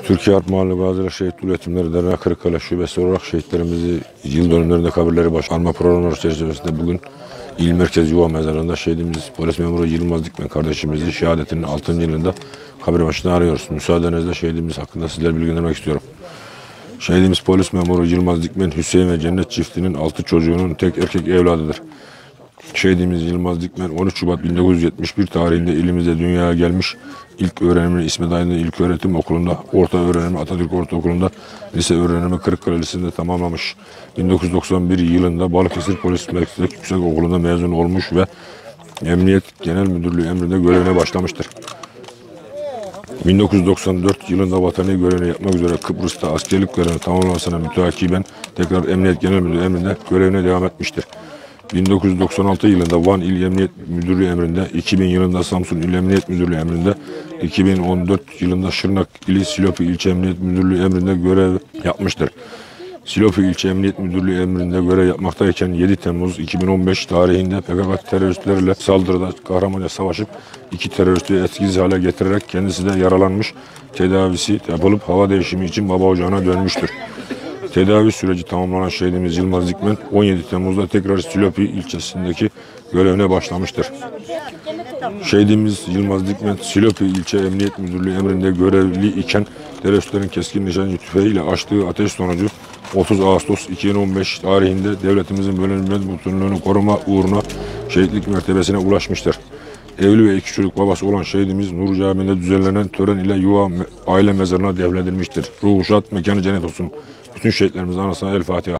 Türkiye Harp Mahalle Gaziler Şehit Dul Yetimleri Derneği Kırıkkale Şubesi olarak şehitlerimizi yıl dönümlerinde kabirleri başlanma programları çerçevesinde bugün İl Merkez Yuva Mezarlığı'nda şehidimiz polis memuru Yılmaz Dikmen kardeşimizi şehadetinin 6. yılında kabir başına arıyoruz. Müsaadenizle şehidimiz hakkında sizleri bilgilendirmek istiyorum. Şehidimiz polis memuru Yılmaz Dikmen, Hüseyin ve Cennet çiftinin 6 çocuğunun tek erkek evladıdır. Şehidimiz Yılmaz Dikmen 13 Şubat 1971 tarihinde ilimizde dünyaya gelmiş. İlk öğrenimini İsmet Aydın İlköğretim Okulu'nda, orta öğrenimi Atatürk Ortaokulu'nda, lise öğrenimi Kırıkkale Lisesi'nde tamamlamış. 1991 yılında Balıkesir Polis Meslek Yüksekokulu'nda mezun olmuş ve Emniyet Genel Müdürlüğü emrinde görevine başlamıştır. 1994 yılında vatani görevini yapmak üzere Kıbrıs'ta askerlik görevini tamamlamasına müteakiben tekrar Emniyet Genel Müdürlüğü emrinde görevine devam etmiştir. 1996 yılında Van İl Emniyet Müdürlüğü emrinde, 2000 yılında Samsun İl Emniyet Müdürlüğü emrinde, 2014 yılında Şırnak İli Silopi İlçe Emniyet Müdürlüğü emrinde görev yapmıştır. Silopi İlçe Emniyet Müdürlüğü emrinde görev yapmaktayken 7 Temmuz 2015 tarihinde PKK teröristlerle saldırıda kahramanca savaşıp 2 teröristi etkisiz hale getirerek kendisi de yaralanmış, tedavisi yapılıp hava değişimi için baba ocağına dönmüştür. Tedavi süreci tamamlanan şehidimiz Yılmaz Dikmen 17 Temmuz'da tekrar Silopi ilçesindeki görevine başlamıştır. Şehidimiz Yılmaz Dikmen Silopi İlçe Emniyet Müdürlüğü emrinde görevli iken teröristlerin keskin nişancı tüfeğiyle açtığı ateş sonucu 30 Ağustos 2015 tarihinde devletimizin bölünmez bütünlüğünü koruma uğruna şehitlik mertebesine ulaşmıştır. Evli ve 2 çocuk babası olan şehidimiz Nur Camii'nde düzenlenen tören ile yuva aile mezarına defnedilmiştir. Ruhu şad, mekanı cennet olsun. Bütün şehitlerimizin anısına El Fatiha.